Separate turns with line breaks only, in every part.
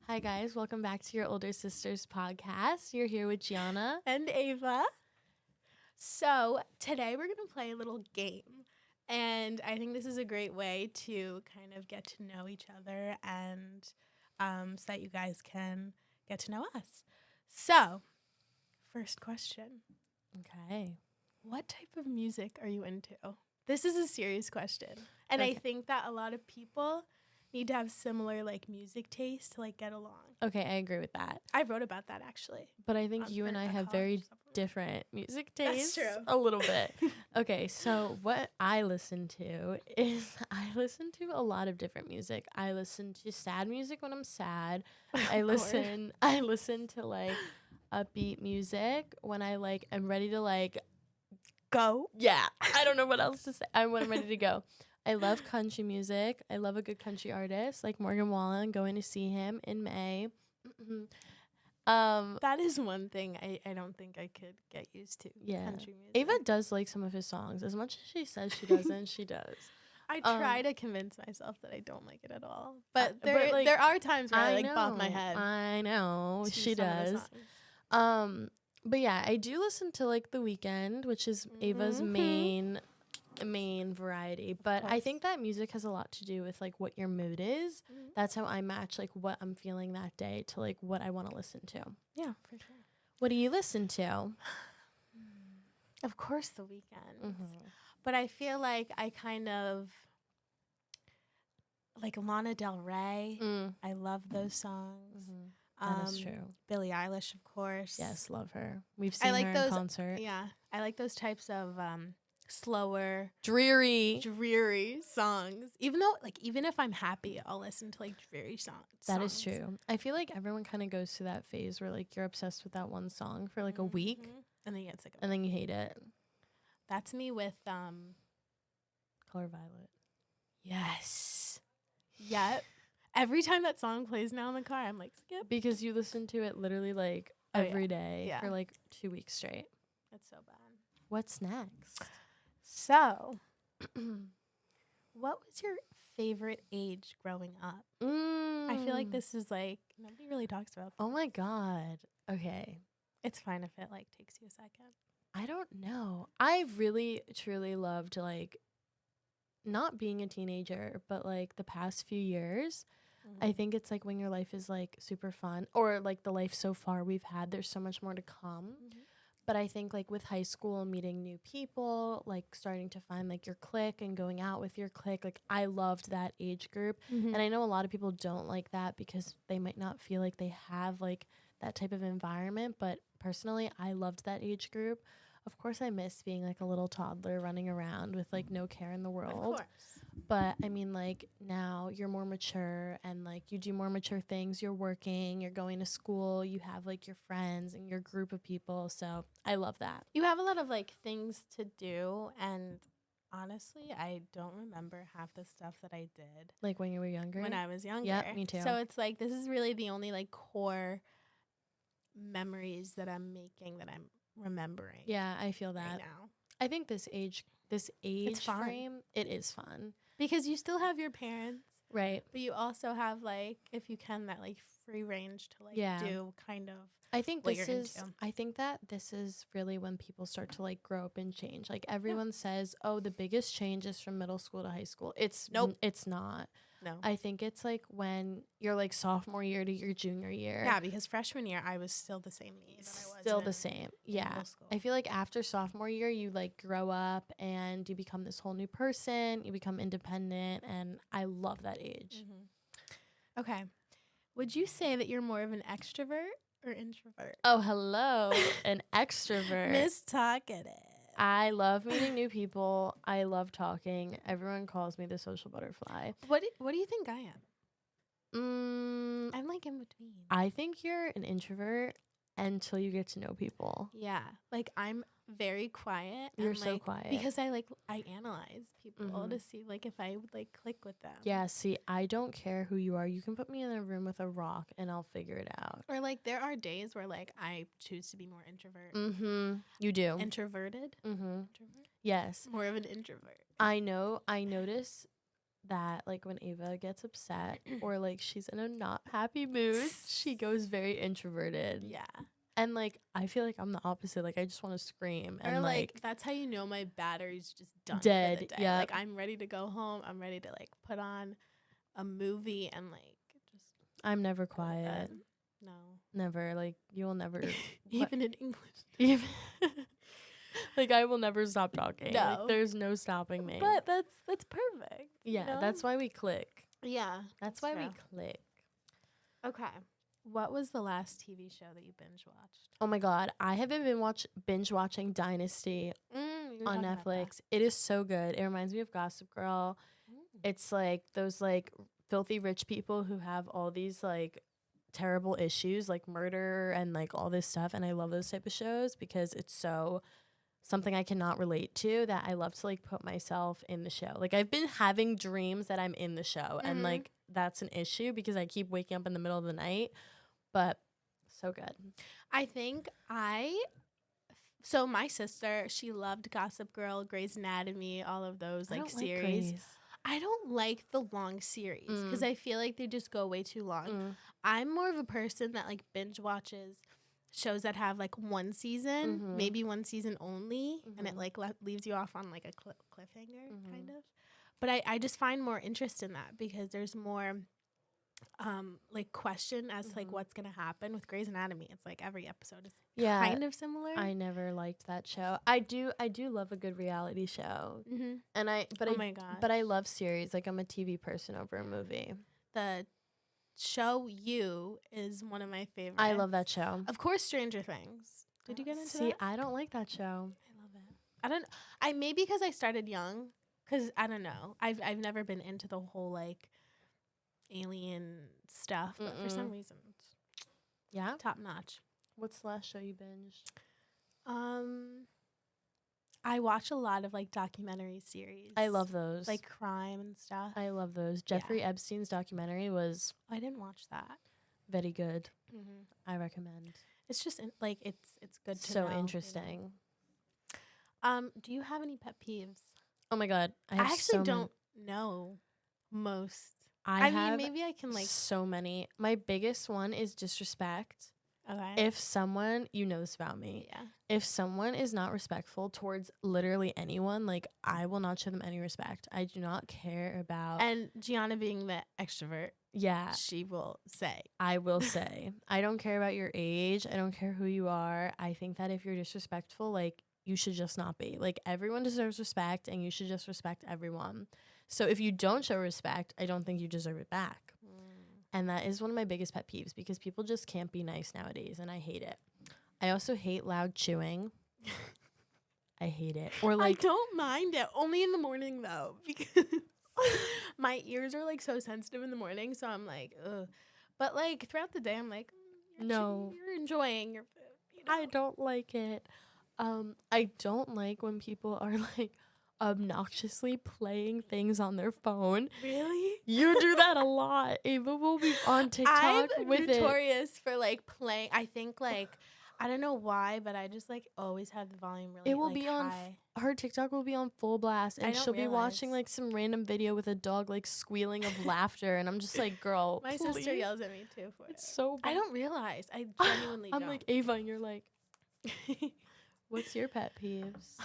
Hi, guys. Welcome back to your Older Sisters podcast. You're here with Gianna.
And Ava. So today we're going to play a little game. And I think this is a great way to kind of get to know each other and so that you guys can get to know us. So, first question.
Okay.
What type of music are you into? This is a serious question. And I
Okay.
think that a lot of people need to have similar music taste to get along.
Okay, I agree with that.
I wrote about that actually.
But I think you and
for
I
a
have
college
very
supplement.
different music
That's
tastes.
true.
A little bit. Okay, so what I listen to is I listen to a lot of different music. I listen to sad music when I'm sad. I
Of course.
listen to upbeat music when I am ready to
Go.
yeah, I don't know what else to say. I'm ready to go. I love country music. I love a good country artist like Morgan Wallen. Going to see him in May.
That is one thing I don't think I could get used to.
Yeah.
Country music.
Ava does like some of his songs. As much as she says she doesn't, she does.
I try to convince myself that I don't like it at all. But
but,
there are times where I
know,
bob my head.
I know.
to
She
some of the
does.
songs.
But yeah, I do listen to The Weeknd, which is Ava's
Mhm.
main variety. But I
course.
think that music has a lot to do with what your mood is.
Mhm.
That's how I match what I'm feeling that day to what I want to listen to.
Yeah, for sure.
What do you listen to?
Of course, The Weeknd.
Mm-hmm.
But I feel like I kind of like Lana Del Rey. I love those songs.
That is true.
Billie Eilish, of course.
Yes, love her. We've seen
like
her
those-
in concert.
Yeah, I like those types of slower,
Dreary.
dreary songs. Even though, even if I'm happy, I'll listen to dreary songs.
That is true. I feel like everyone kind of goes through that phase where you're obsessed with that one song for a week
Mhm. And then you get sick of it.
and then you hate it.
That's me with
Color Violet.
Yes. Yep. Every time that song plays now in the car, I'm like, skip.
Because you listen to it literally
Oh, yeah.
every day
Yeah.
for 2 weeks straight.
That's so bad.
What's next?
So, what was your favorite age growing up? I feel like this is nobody really talks about that.
Oh my God. Okay.
It's fine if it takes you a second.
I don't know. I really truly loved not being a teenager, but the past few years. I think it's when your life is super fun, or the life so far we've had, there's so much more to come. But I think with high school, meeting new people, starting to find your clique and going out with your clique, I loved that age group.
Mhm.
And I know a lot of people don't like that because they might not feel like they have that type of environment. But personally, I loved that age group. Of course, I miss being a little toddler running around with no care in the
Of
world.
course.
But I mean, now you're more mature and you do more mature things. You're working, you're going to school, you have your friends and your group of people. So I love that.
You have a lot of things to do, and honestly, I don't remember half the stuff that I did
When you were younger.
when I was younger.
Yep, me too.
So it's this is really the only core memories that I'm making that I'm remembering.
Yeah, I feel that.
Right now.
I think this age
fun.
frame, it is fun.
Because you still have your parents,
Right.
but you also have if you can, that free range to
Yeah.
do kind of
I think
what
this
you're
is
into.
I think that this is really when people start to grow up and change. Everyone says, "Oh, the biggest change is from middle school to high school." It's
Nope.
it's not.
No.
I think it's when you're sophomore year to your junior year.
Yeah, because freshman year I was still the same age.
It's
that I was
still
in
the same.
in
Yeah.
middle school.
I feel after sophomore year you grow up and you become this whole new person, you become independent, and I love that age.
Okay. Would you say that you're more of an extrovert or introvert?
Oh, hello, an extrovert.
Miss Talkative.
I love meeting new people. I love talking. Everyone calls me the social butterfly.
What do you think I am?
Mm,
I'm in between.
I think you're an introvert until you get to know people.
Yeah. I'm very quiet.
You're
and,
so quiet.
Because I analyze people
Mhm.
to see if I would click with them.
Yeah, see, I don't care who you are. You can put me in a room with a rock and I'll figure it out.
Or there are days where I choose to be more introvert.
Mm-hmm. You do.
Introverted?
Mm-hmm.
Introvert?
Yes.
More of an introvert.
I know. I notice that like when Ava gets upset or like she's in a not happy mood, she goes very introverted.
Yeah.
And like I feel like I'm the opposite. Like I just want to scream
Or
and
like that's how you know my battery's just done
dead.
for the day.
Yeah.
Like I'm ready to go home. I'm ready to like put on a movie and like just
I'm never
go to
quiet.
bed. No.
Never. Like you'll never
Even in English.
even like I will never stop talking.
No.
Like there's no stopping me.
But that's perfect.
yeah,
you know?
that's why we click.
Yeah.
That's why we
true.
click.
Okay. What was the last TV show that you binge watched?
Oh my god, I have been binge watching Dynasty on Netflix. It is so good. It reminds me of Gossip Girl. It's like those like filthy rich people who have all these like terrible issues like murder and like all this stuff, and I love those type of shows because it's so something I cannot relate to that I love to like put myself in the show. Like I've been having dreams that I'm in the show and like that's an issue because I keep waking up in the middle of the night, but so good.
I think so my sister, she loved Gossip Girl, Grey's Anatomy, all of those like series. I don't like the long series because I feel like they just go way too long. I'm more of a person that like binge watches shows that have like one season, maybe one season only, and it like leaves you off on like a cliffhanger kind of. But I just find more interest in that because there's more like question as to like what's gonna happen. With Grey's Anatomy, it's like every episode is kind of similar.
I never liked that show. I do love a good reality show, and
my god,
but I love series. Like I'm a TV person over a movie.
The show You is one of my favorites.
I love that show.
Of course, Stranger Things. Did you get into
See,
that?
I don't like that show.
I love it. I don't. I maybe because I started young. Because I don't know. I've never been into the whole like alien stuff, but for some reason, it's top notch.
What's the last show you binged?
I watch a lot of like documentary series.
I love those.
Like crime and stuff.
I love those. Jeffrey Epstein's documentary was
I didn't watch that.
very good. I recommend.
It's just like it's good to
so
know,
interesting.
You know? Do you have any pet peeves?
Oh my god,
I actually don't know most.
I
mean, maybe I can like
so many. My biggest one is disrespect.
Okay.
If someone, you know this about me.
Yeah.
If someone is not respectful towards literally anyone, like I will not show them any respect. I do not care about.
And Gianna being the extrovert, she will say.
I will say. I don't care about your age. I don't care who you are. I think that if you're disrespectful, like you should just not be. Like everyone deserves respect and you should just respect everyone. So if you don't show respect, I don't think you deserve it back. And that is one of my biggest pet peeves because people just can't be nice nowadays and I hate it. I also hate loud chewing. I hate it. Or like
I don't mind it. Only in the morning though because my ears are like so sensitive in the morning, so I'm like, ugh. But like throughout the day I'm like,
no,
you're enjoying your food. You know?
I don't like it. I don't like when people are like obnoxiously playing things on their phone.
Really?
You do that a lot. Ava will be on TikTok
I'm
with
notorious for like playing. I think like I don't know why, but I just like always have the volume really.
It will
like,
be
high.
on her TikTok will be on full blast, and she'll be watching
realize.
like some random video with a dog like squealing of laughter, and I'm just like, girl,
My
please.
sister yells at me too for
It's
it.
so bad.
I don't realize. I genuinely
I'm
don't.
like Ava, and you're like, what's your pet peeves?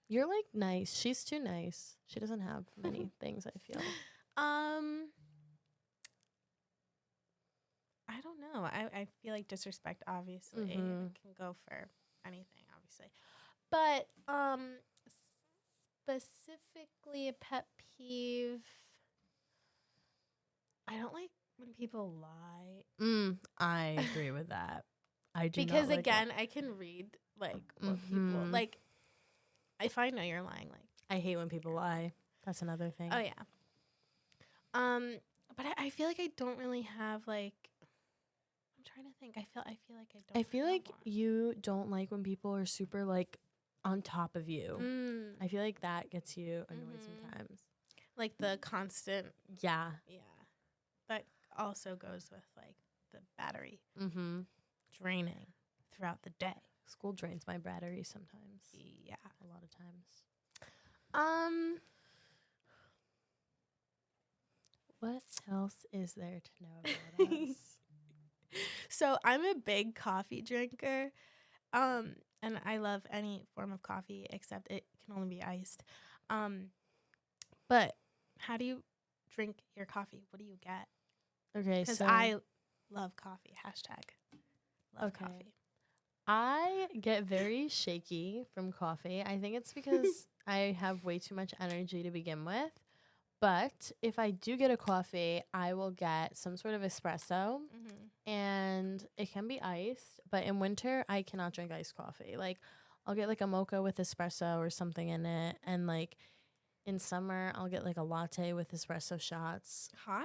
You're like nice. She's too nice. She doesn't have many things, I feel.
I don't know. I feel like disrespect obviously can go for anything, obviously. But specifically a pet peeve, I don't like when people lie.
I agree with that. I do
because
not like
again, I can read like what people like. If I know you're lying, like
I hate when people lie. That's another thing.
Oh yeah. But I feel like I don't really have like. I'm trying to think. I feel like I don't.
I feel like
one.
you don't like when people are super like on top of you. I feel like that gets you annoyed sometimes.
Like the constant.
Yeah.
Yeah. That also goes with like the battery. Draining throughout the day.
School drains my battery sometimes.
Yeah.
A lot of times. What else is there to know about us?
So I'm a big coffee drinker. And I love any form of coffee except it can only be iced. But how do you drink your coffee? What do you get?
Okay,
Because
so
I love coffee. Hashtag love
Okay.
coffee.
I get very shaky from coffee. I think it's because I have way too much energy to begin with. But if I do get a coffee, I will get some sort of espresso and it can be iced. But in winter, I cannot drink iced coffee. Like, I'll get like a mocha with espresso or something in it. And like in summer, I'll get like a latte with espresso shots.
Hot?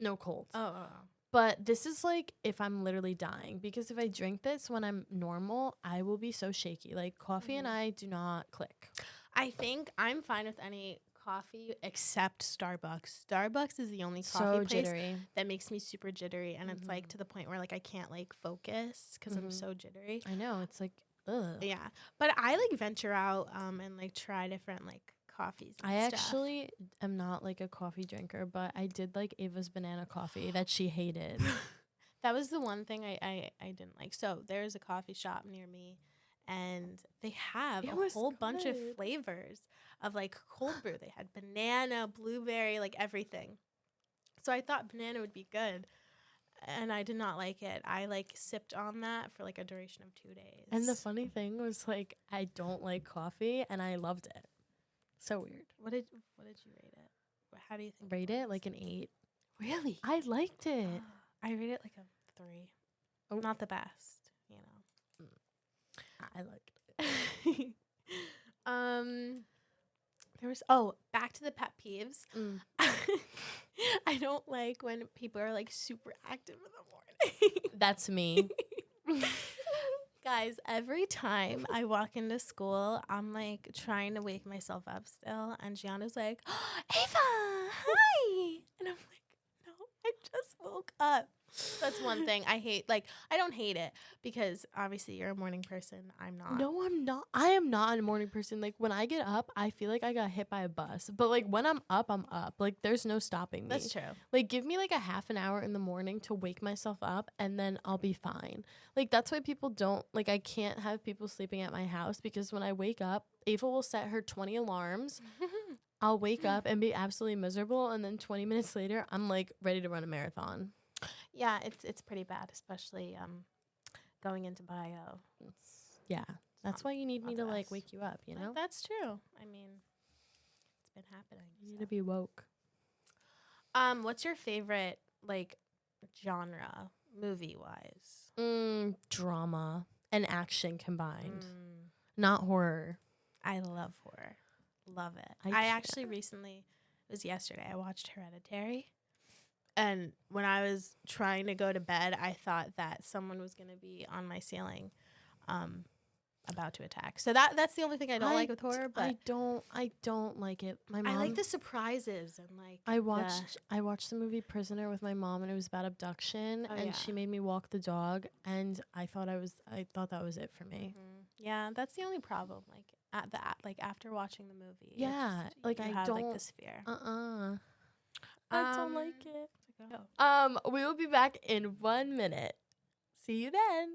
No cold.
Oh.
But this is like if I'm literally dying, because if I drink this when I'm normal, I will be so shaky. Like coffee and I do not click.
I think I'm fine with any coffee except Starbucks. Starbucks is the only
So
coffee place
jittery.
that makes me super jittery, and it's like to the point where like I can't like focus because I'm so jittery.
I know, it's like ugh.
Yeah, but I like venture out and like try different like coffees. And
I
stuff.
actually am not like a coffee drinker, but I did like Ava's banana coffee that she hated.
That was the one thing I didn't like. So there's a coffee shop near me, and they have
It
a
was
whole bunch of
good.
flavors of like cold brew. They had banana, blueberry, like everything. So I thought banana would be good, and I did not like it. I like sipped on that for like a duration of 2 days.
And the funny thing was like I don't like coffee and I loved it. So weird.
What did you rate it? How do you think?
Rate it like an 8.
Really?
I liked it.
I rate it like a 3.
Oh.
Not the best, you know.
I liked it.
There was back to the pet peeves. I don't like when people are like super active in the morning.
That's me.
Guys, every time I walk into school, I'm like trying to wake myself up still, and Gianna's like, Ava, hi. And I'm like, no, I just woke up. That's one thing I hate. Like, I don't hate it because obviously you're a morning person. I'm not.
No, I'm not. I am not a morning person. Like when I get up, I feel like I got hit by a bus. But like when I'm up, I'm up. Like there's no stopping me.
That's true.
Like give me like a half an hour in the morning to wake myself up and then I'll be fine. Like that's why people don't like I can't have people sleeping at my house because when I wake up, Ava will set her 20 alarms. I'll wake up and be absolutely miserable and then 20 minutes later, I'm like ready to run a marathon.
Yeah, it's pretty bad, especially going into bio.
Yeah. That's why you need me
not
to
the
like
best.
wake you up, you know?
That's true. I mean, it's been happening.
You need to be woke.
What's your favorite like genre movie wise?
Drama and action combined. Not horror.
I love horror. Love it.
I
I
can't.
actually recently, it was yesterday, I watched Hereditary. And when I was trying to go to bed, I thought that someone was going to be on my ceiling about to attack. So that's the only thing I don't like with horror, but
I don't like it. My mom
I like the surprises and like
I watched the movie Prisoner with my mom and it was about abduction
Oh,
and
yeah.
she made me walk the dog and I thought that was it for me.
Yeah, that's the only problem. Like like after watching the movie, it's
Yeah,
just-
like
you
I
have,
don't
like this fear.
I don't like it.
Go.
We will be back in 1 minute. See you then.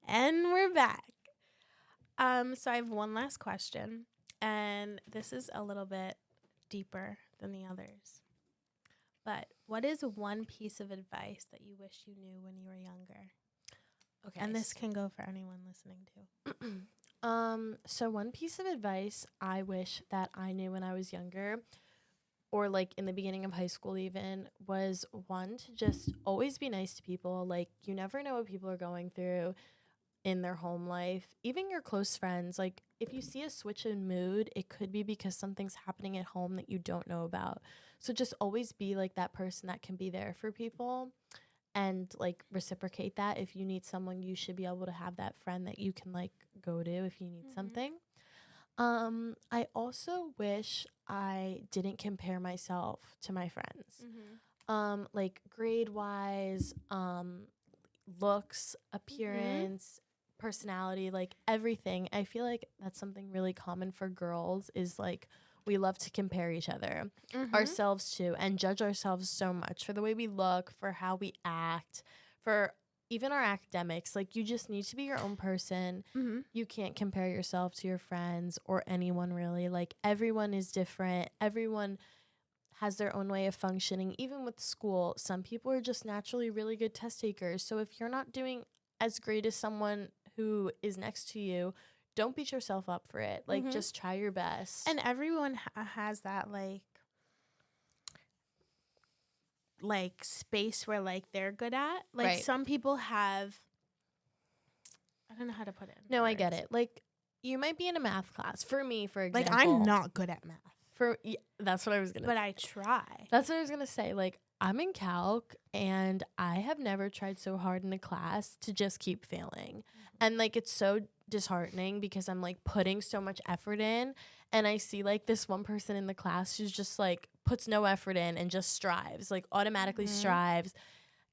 And we're back. So I have one last question, and this is a little bit deeper than the others. But what is one piece of advice that you wish you knew when you were younger?
Okay.
And this can go for anyone listening too.
So one piece of advice I wish that I knew when I was younger or like in the beginning of high school even was one to just always be nice to people. Like you never know what people are going through in their home life, even your close friends. Like if you see a switch in mood, it could be because something's happening at home that you don't know about. So just always be like that person that can be there for people and like reciprocate that. If you need someone, you should be able to have that friend that you can like go to if you need something. I also wish I didn't compare myself to my friends. Like grade wise, looks, appearance, personality, like everything. I feel like that's something really common for girls is like we love to compare each other,
Mhm.
ourselves to, and judge ourselves so much for the way we look, for how we act, for even our academics. Like, you just need to be your own person.
Mhm.
You can't compare yourself to your friends or anyone really. Like, everyone is different. Everyone has their own way of functioning. Even with school, some people are just naturally really good test takers. So if you're not doing as great as someone who is next to you, don't beat yourself up for it. Like,
Mhm.
just try your best.
And everyone has that like space where like they're good at. Like
Right.
some people have, I don't know how to put it in
No, I get
words.
it. Like, you might be in a math class. For me, for
Like
example.
I'm not good at math,
That's what I was going to
but I try.
That's what I was going to say. Like, I'm in calc and I have never tried so hard in a class to just keep failing. And like, it's so disheartening because I'm like putting so much effort in, and I see like this one person in the class who's just like puts no effort in and just strives, like automatically
Mhm.
strives,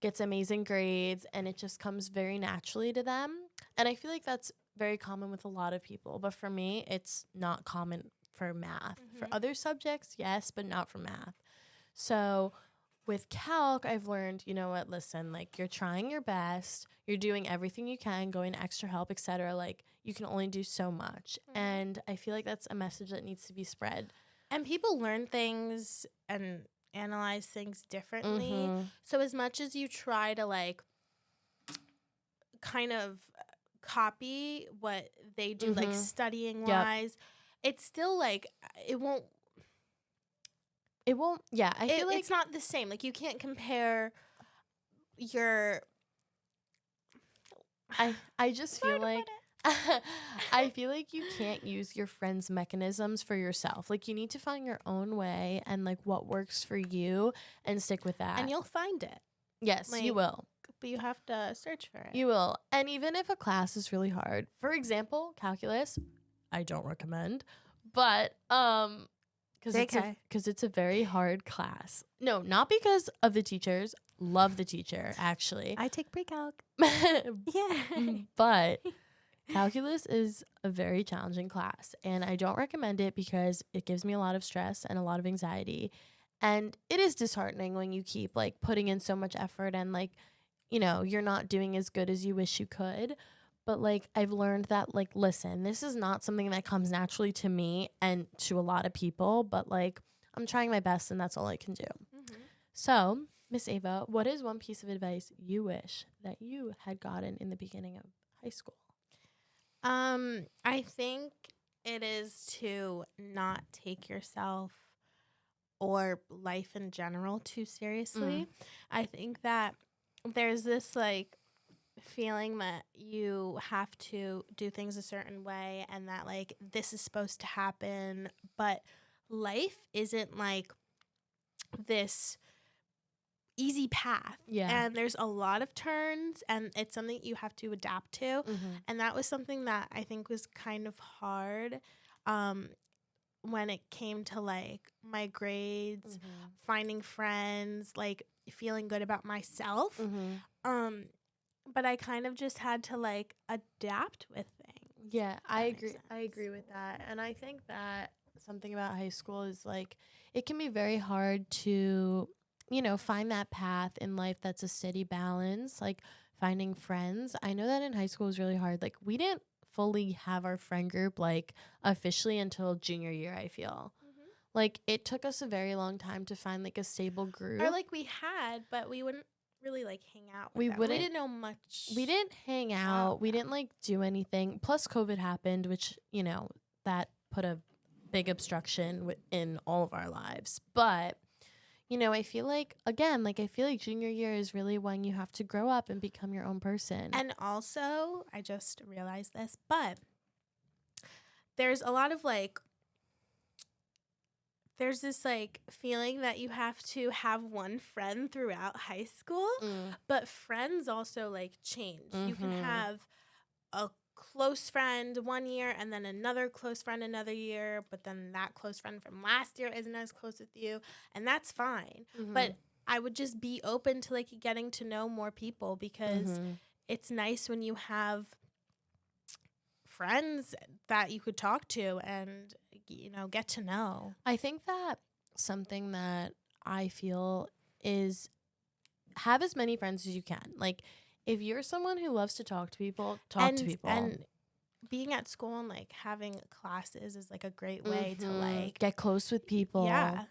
gets amazing grades, and it just comes very naturally to them. And I feel like that's very common with a lot of people, but for me, it's not common for math. For
Mhm.
other subjects, yes, but not for math. So with calc, I've learned, you know what, listen, like, you're trying your best, you're doing everything you can, going to extra help, etc. Like, you can only do so much.
Mhm.
And I feel like that's a message that needs to be spread.
And people learn things and analyze things differently.
Mm-hmm.
So as much as you try to like kind of copy what they do, like
Mhm.
studying
Yep.
wise, it's still like it won't.
It won't, yeah, I feel like
It's not the same. Like you can't compare your.
I just feel like I feel like you can't use your friends' mechanisms for yourself. Like, you need to find your own way and like what works for you and stick with that.
And you'll find it,
Yes, you
like,
will.
but you have to search for it.
You will. And even if a class is really hard, for example, calculus, I don't recommend, but
JK.
because it's a very hard class. No, not because of the teachers. Love the teacher, actually.
I take pre-calc.
Yeah. But calculus is a very challenging class, and I don't recommend it because it gives me a lot of stress and a lot of anxiety. And it is disheartening when you keep like putting in so much effort and like, you know, you're not doing as good as you wish you could. But like, I've learned that, like, listen, this is not something that comes naturally to me and to a lot of people, but like, I'm trying my best and that's all I can do.
Mm-hmm.
So, Miss Ava, what is one piece of advice you wish that you had gotten in the beginning of high school?
I think it is to not take yourself or life in general too seriously. I think that there's this like feeling that you have to do things a certain way and that like this is supposed to happen, but life isn't like this easy path.
Yeah.
And there's a lot of turns and it's something you have to adapt to.
Mm-hmm.
And that was something that I think was kind of hard when it came to like my grades, finding friends, like feeling good about myself.
Mm-hmm.
But I kind of just had to like adapt with things.
Yeah, I
makes
agree. I
sense.
agree with that. And I think that something about high school is like, it can be very hard to, you know, find that path in life that's a steady balance, like finding friends. I know that in high school was really hard. Like, we didn't fully have our friend group like officially until junior year, I feel. Like, it took us a very long time to find like a stable group.
Or like we had, but we wouldn't really like hang out with
We
them.
wouldn't-
We didn't know much.
We didn't hang out. We didn't like do anything. Plus COVID happened, which, you know, that put a big obstruction in all of our lives. But, you know, I feel like, again, like, I feel like junior year is really when you have to grow up and become your own person.
And also, I just realized this, but there's a lot of like, there's this like feeling that you have to have one friend throughout high school, but friends also like change. You can
Mhm.
have a close friend one year and then another close friend another year, but then that close friend from last year isn't as close with you, and that's fine. But I would just be open to like getting to know more people because it's nice when you have friends that you could talk to and get to know.
I think that something that I feel is have as many friends as you can. Like, if you're someone who loves to talk to people, talk to people.
And being at school and like having classes is like a great way to like
get close with people.
Yeah.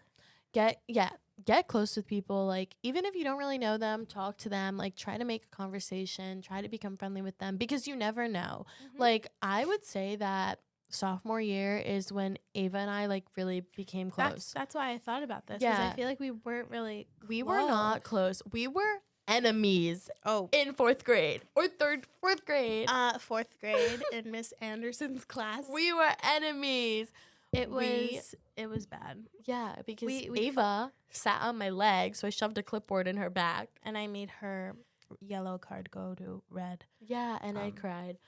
Get close with people. Like, even if you don't really know them, talk to them. Like, try to make a conversation, try to become friendly with them, because you never know. Like, I would say that sophomore year is when Ava and I like really became close.
That's why I thought about this. Yeah, I feel like we weren't really
we were not close. We were enemies in 4th grade or 4th grade.
4th grade in Miss Anderson's class.
We were enemies.
It was bad.
Yeah, because Ava sat on my leg, so I shoved a clipboard in her back.
And I made her yellow card go to red.
Yeah, and I cried.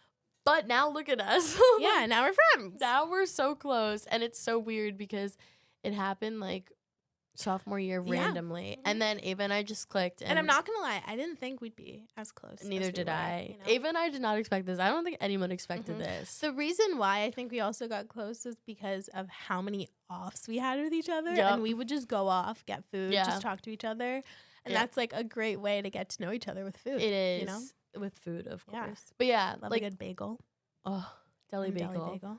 But now look at us.
Yeah, now we're friends.
Now we're so close. And it's so weird because it happened like sophomore year randomly. And then Ava and I just clicked.
And I'm not going to lie, I didn't think we'd be as close.
Neither did I. Ava and I did not expect this. I don't think anyone expected this.
The reason why I think we also got close is because of how many offs we had with each other. And we would just go off, get food, just talk to each other. And that's like a great way to get to know each other with food.
It is. With food, of course.
Yeah.
But yeah,
love like a good bagel.
Oh, deli bagel.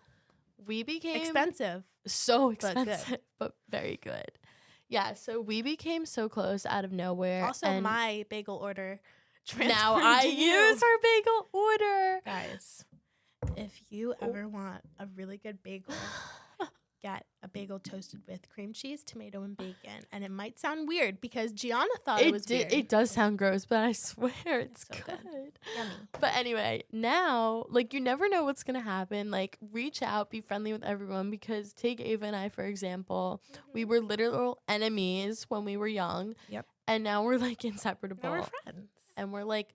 We became
expensive.
So expensive, but very good. Yeah, so we became so close out of nowhere.
Also, my bagel order.
Now I use her bagel order.
Guys, if you ever want a really good bagel, get a bagel toasted with cream cheese, tomato, and bacon. And it might sound weird because Gianna thought it was weird.
It does sound gross, but I swear it's
so
good.
Yummy.
But anyway, now, like, you never know what's going to happen. Like, reach out, be friendly with everyone, because take Ava and I, for example. We were literal enemies when we were young.
Yep.
And now we're, like, inseparable.
Now we're friends.
And we're like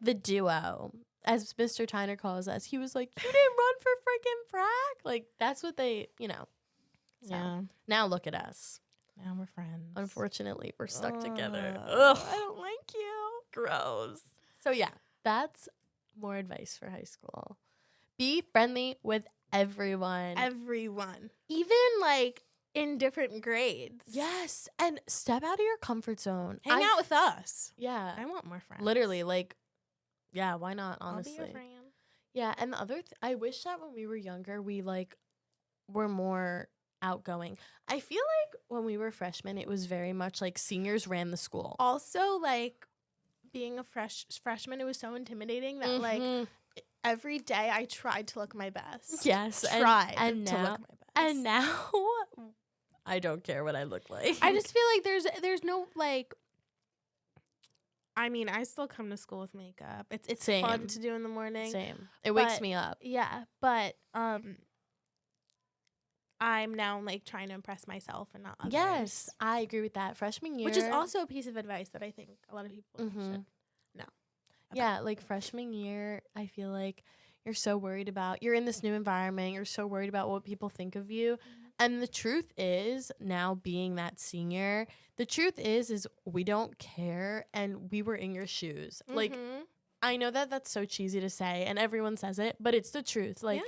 the duo, as Mr. Tyner calls us. He was like, you didn't run for freaking frack? Like, that's what they, So, now look at us.
Now we're friends.
Unfortunately, we're stuck together. Ugh.
I don't like you.
Gross. So, yeah, that's more advice for high school. Be friendly with everyone.
Everyone. Even, like, in different grades.
Yes. And step out of your comfort zone.
Hang out with us.
Yeah.
I want more friends.
Literally, like, yeah, why not, honestly?
I'll be your friend.
Yeah, and the other I wish that when we were younger, we, like, were more outgoing. I feel like when we were freshmen, it was very much like seniors ran the school.
Also, like, being a freshman, it was so intimidating that, like, every day I tried to look my best.
Yes.
To look my best.
And now I don't care what I look like.
I just feel like there's no, like, I mean, I still come to school with makeup. It's fun to do in the morning.
Same. It wakes me up.
Yeah, but I'm now, like, trying to impress myself and not others.
Yes, I agree with that. Freshman year.
Which is also a piece of advice that I think a lot of people should know.
Yeah, like, freshman year, I feel like you're so worried about, you're in this new environment, you're so worried about what people think of you. And the truth is, now being that senior, the truth is we don't care, and we were in your shoes. Like, I know that that's so cheesy to say, and everyone says it, but it's the truth. Like,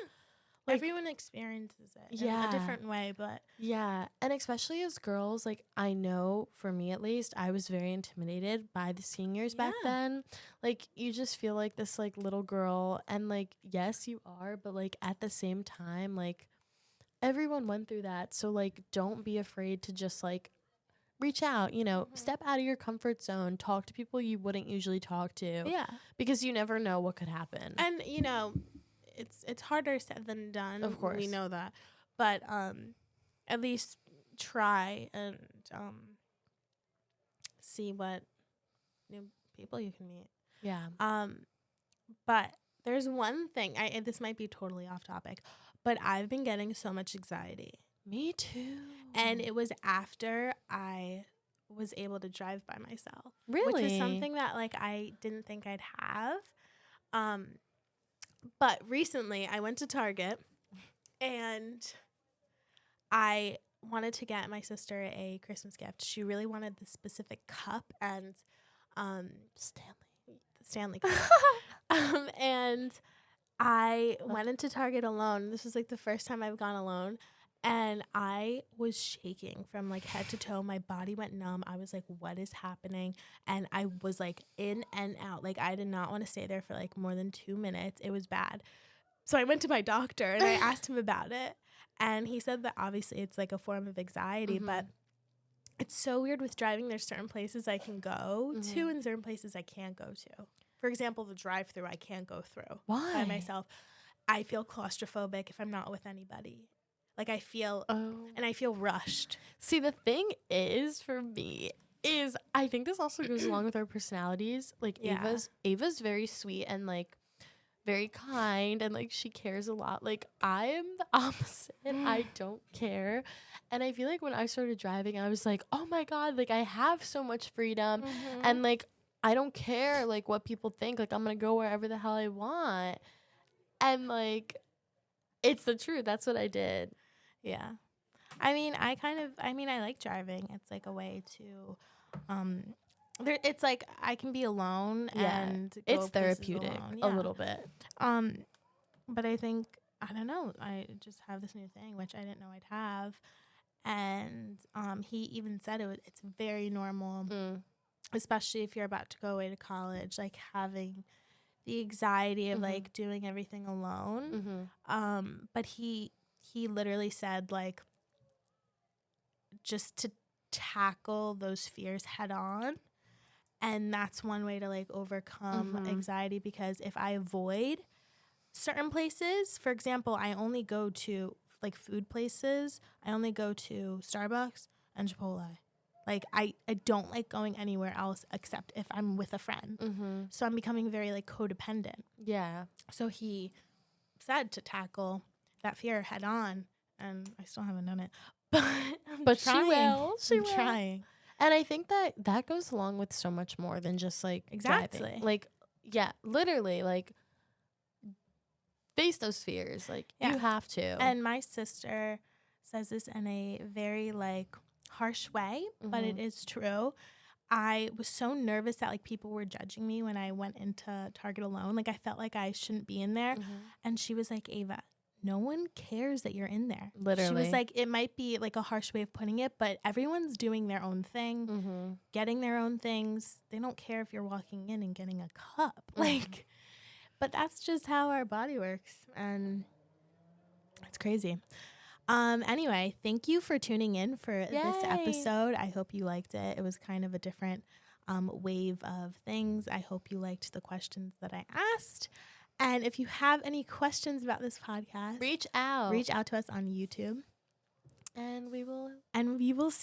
like, everyone experiences it in a different way, but
yeah. And especially as girls, like, I know for me at least, I was very intimidated by the seniors back then. Like, you just feel like this, like, little girl, and, like, yes, you are, but, like, at the same time, like, everyone went through that. So, like, don't be afraid to just, like, reach out, step out of your comfort zone, talk to people you wouldn't usually talk to.
Yeah.
Because you never know what could happen.
And, it's harder said than done.
Of course.
We know that. But at least try and see what new people you can meet.
Yeah.
But there's one thing, and this might be totally off topic, but I've been getting so much anxiety.
Me too.
And it was after I was able to drive by myself.
Really?
Which was something that, like, I didn't think I'd have. But recently I went to Target and I wanted to get my sister a Christmas gift. She really wanted this specific cup and Stanley cup. And I went into Target alone. This was, like, the first time I've gone alone. And I was shaking from like head to toe. My body went numb. I was like, what is happening? And I was like in and out. Like I did not want to stay there for like more than 2 minutes. It was bad. So I went to my doctor and I asked him about it. And he said that obviously it's like a form of anxiety, but it's so weird with driving. There's certain places I can go to and certain places I can't go to. For example, the drive-through I can't go through by myself. I feel claustrophobic if I'm not with anybody. Like I feel, and I feel rushed.
See, the thing is for me is I think this also goes along with our personalities. Like Ava's very sweet and like very kind and like she cares a lot. Like I am the opposite. I don't care. And I feel like when I started driving, I was like, oh my God, like I have so much freedom and like I don't care like what people think. Like I'm gonna go wherever the hell I want. And like it's the truth. That's what I did.
Yeah. I mean, I like driving. It's like a way to it's like I can be alone and go
it's therapeutic
alone.
a little bit.
But I think I don't know. I just have this new thing which I didn't know I'd have, and he even said it's very normal, especially if you're about to go away to college, like having the anxiety of like doing everything alone. But he literally said like just to tackle those fears head on. And that's one way to like overcome anxiety, because if I avoid certain places, for example, I only go to like food places. I only go to Starbucks and Chipotle. Like I don't like going anywhere else except if I'm with a friend. So I'm becoming very like codependent.
Yeah.
So he said to tackle that fear head on, and I still haven't done it. But
she will.
I'm trying.
And I think that goes along with so much more than just like driving. Like, yeah, literally, like face those fears. Like you have to.
And my sister says this in a very like harsh way, but it is true. I was so nervous that like people were judging me when I went into Target alone. Like I felt like I shouldn't be in there. And she was like, Ava, no one cares that you're in there.
Literally.
She was like, it might be like a harsh way of putting it, but everyone's doing their own thing, getting their own things. They don't care if you're walking in and getting a cup. Like, but that's just how our body works. And it's crazy. Anyway, thank you for tuning in for this episode. I hope you liked it. It was kind of a different wave of things. I hope you liked the questions that I asked. And if you have any questions about this podcast,
reach out
to us on YouTube.
And we will
see